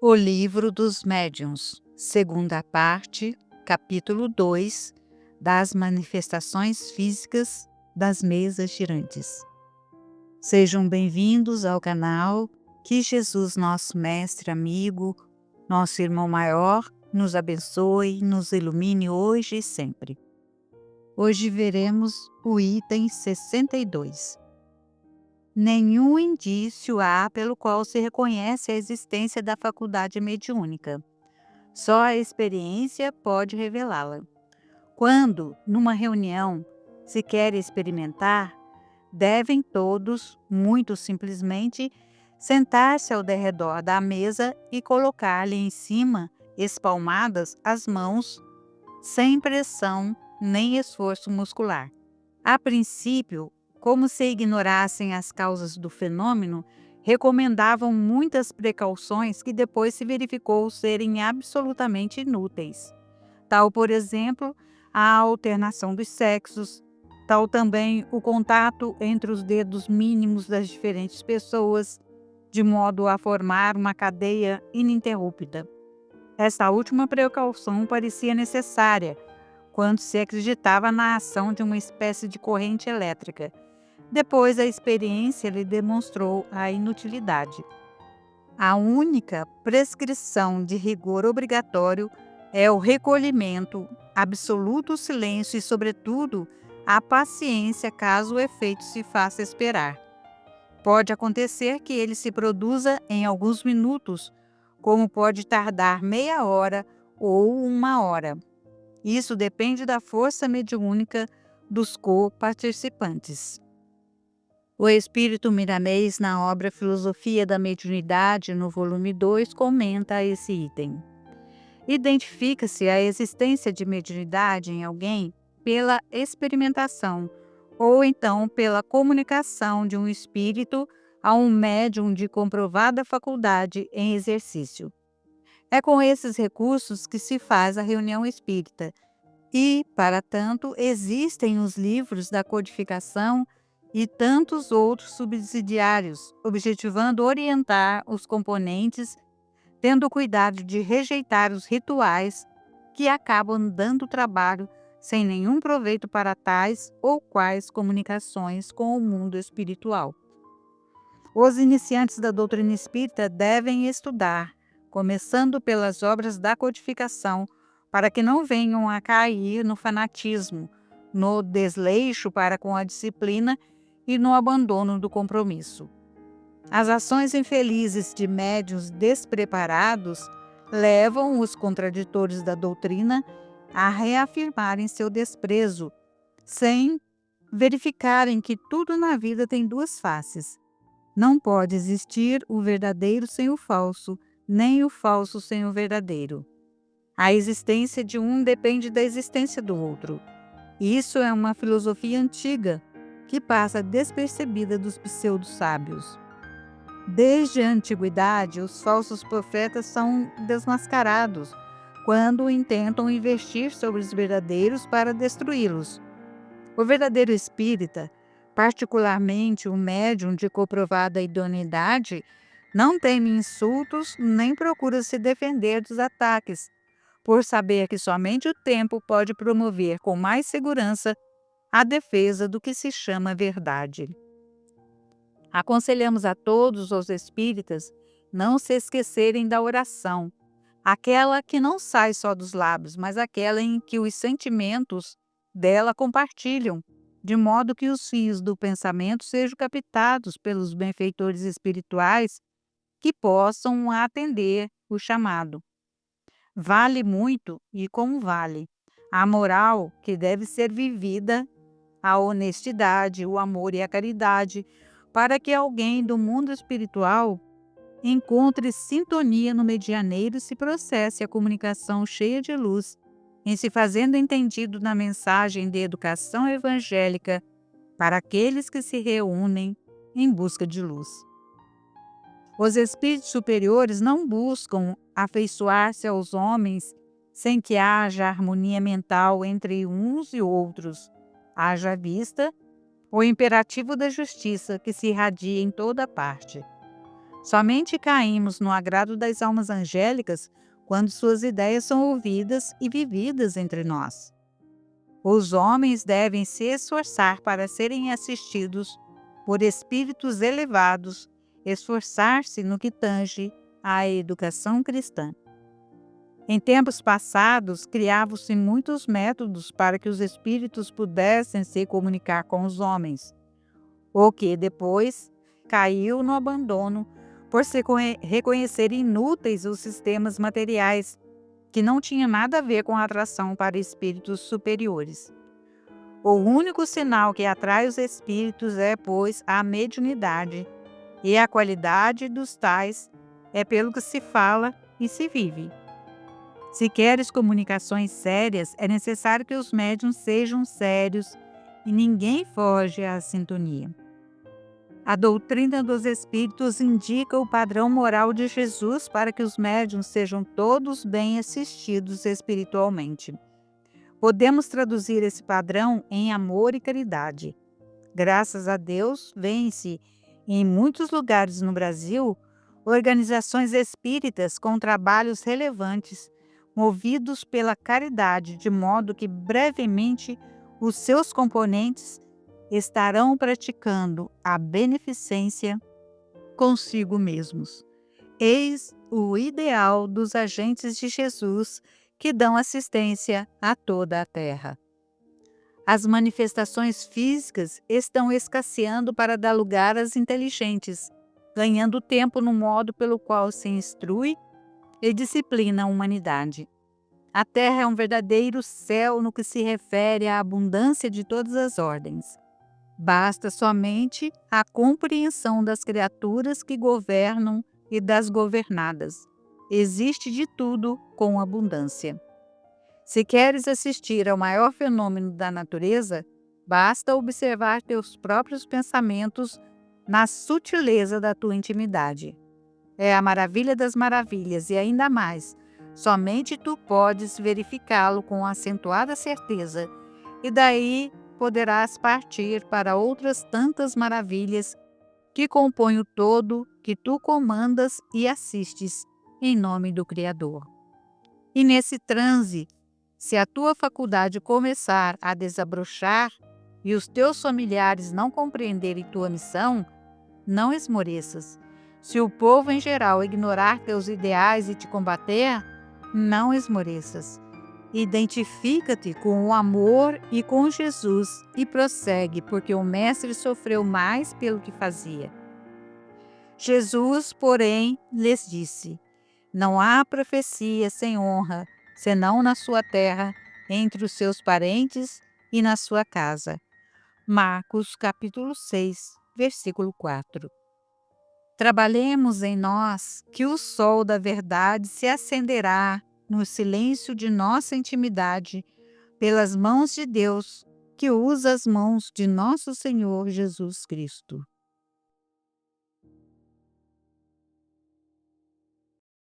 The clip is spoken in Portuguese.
O Livro dos Médiuns, segunda parte, capítulo 2, das manifestações físicas das mesas girantes. Sejam bem-vindos ao canal. Que Jesus, nosso mestre amigo, nosso irmão maior, nos abençoe, nos ilumine hoje e sempre. Hoje veremos o item 62. Nenhum indício há pelo qual se reconhece a existência da faculdade mediúnica. Só a experiência pode revelá-la. Quando, numa reunião, se quer experimentar, devem todos, muito simplesmente, sentar-se ao derredor da mesa e colocar-lhe em cima, espalmadas, as mãos, sem pressão nem esforço muscular. A princípio, como se ignorassem as causas do fenômeno, recomendavam muitas precauções que depois se verificou serem absolutamente inúteis. Tal, por exemplo, a alternação dos sexos, tal também o contato entre os dedos mínimos das diferentes pessoas, de modo a formar uma cadeia ininterrupta. Esta última precaução parecia necessária quando se acreditava na ação de uma espécie de corrente elétrica. Depois, a experiência lhe demonstrou a inutilidade. A única prescrição de rigor obrigatório é o recolhimento, absoluto silêncio e, sobretudo, a paciência caso o efeito se faça esperar. Pode acontecer que ele se produza em alguns minutos, como pode tardar meia hora ou uma hora. Isso depende da força mediúnica dos co-participantes. O espírito milanês, na obra Filosofia da Mediunidade, no volume 2, comenta esse item. Identifica-se a existência de mediunidade em alguém pela experimentação, ou então pela comunicação de um espírito a um médium de comprovada faculdade em exercício. É com esses recursos que se faz a reunião espírita e, para tanto, existem os livros da codificação e tantos outros subsidiários, objetivando orientar os componentes, tendo cuidado de rejeitar os rituais que acabam dando trabalho sem nenhum proveito para tais ou quais comunicações com o mundo espiritual. Os iniciantes da doutrina espírita devem estudar, começando pelas obras da codificação, para que não venham a cair no fanatismo, no desleixo para com a disciplina e no abandono do compromisso. As ações infelizes de médiuns despreparados levam os contraditores da doutrina a reafirmarem seu desprezo, sem verificarem que tudo na vida tem duas faces. Não pode existir o verdadeiro sem o falso, nem o falso sem o verdadeiro. A existência de um depende da existência do outro. Isso é uma filosofia antiga, que passa despercebida dos pseudo-sábios. Desde a antiguidade, os falsos profetas são desmascarados quando intentam investir sobre os verdadeiros para destruí-los. O verdadeiro espírita, particularmente o médium de comprovada idoneidade, não teme insultos nem procura se defender dos ataques, por saber que somente o tempo pode promover com mais segurança a defesa do que se chama verdade. Aconselhamos a todos os espíritas não se esquecerem da oração, aquela que não sai só dos lábios, mas aquela em que os sentimentos dela compartilham, de modo que os fios do pensamento sejam captados pelos benfeitores espirituais que possam atender o chamado. Vale muito, e como vale, a moral que deve ser vivida, a honestidade, o amor e a caridade, para que alguém do mundo espiritual encontre sintonia no medianeiro e se processe a comunicação cheia de luz, em se fazendo entendido na mensagem de educação evangélica para aqueles que se reúnem em busca de luz. Os espíritos superiores não buscam afeiçoar-se aos homens sem que haja harmonia mental entre uns e outros, haja vista o imperativo da justiça que se irradia em toda parte. Somente caímos no agrado das almas angélicas quando suas ideias são ouvidas e vividas entre nós. Os homens devem se esforçar para serem assistidos por espíritos elevados, esforçar-se no que tange à educação cristã. Em tempos passados, criavam-se muitos métodos para que os espíritos pudessem se comunicar com os homens, o que depois caiu no abandono por se reconhecer inúteis os sistemas materiais, que não tinham nada a ver com a atração para espíritos superiores. O único sinal que atrai os espíritos é, pois, a mediunidade, e a qualidade dos tais é pelo que se fala e se vive. Se queres comunicações sérias, é necessário que os médiuns sejam sérios e ninguém foge à sintonia. A doutrina dos espíritos indica o padrão moral de Jesus para que os médiuns sejam todos bem assistidos espiritualmente. Podemos traduzir esse padrão em amor e caridade. Graças a Deus, vêem-se em muitos lugares no Brasil organizações espíritas com trabalhos relevantes, movidos pela caridade, de modo que brevemente os seus componentes estarão praticando a beneficência consigo mesmos. Eis o ideal dos agentes de Jesus que dão assistência a toda a terra. As manifestações físicas estão escasseando para dar lugar às inteligentes, ganhando tempo no modo pelo qual se instrui e disciplina a humanidade. A terra é um verdadeiro céu no que se refere à abundância de todas as ordens. Basta somente a compreensão das criaturas que governam e das governadas. Existe de tudo com abundância. Se queres assistir ao maior fenômeno da natureza, basta observar teus próprios pensamentos na sutileza da tua intimidade. É a maravilha das maravilhas e ainda mais, somente tu podes verificá-lo com acentuada certeza, e daí poderás partir para outras tantas maravilhas que compõem o todo que tu comandas e assistes em nome do Criador. E nesse transe, se a tua faculdade começar a desabrochar e os teus familiares não compreenderem tua missão, não esmoreças. Se o povo em geral ignorar teus ideais e te combater, não esmoreças. Identifica-te com o amor e com Jesus e prossegue, porque o Mestre sofreu mais pelo que fazia. Jesus, porém, lhes disse: não há profecia sem honra, senão na sua terra, entre os seus parentes e na sua casa. Marcos capítulo 6, versículo 4. Trabalhemos em nós que o sol da verdade se acenderá no silêncio de nossa intimidade, pelas mãos de Deus, que usa as mãos de nosso Senhor Jesus Cristo.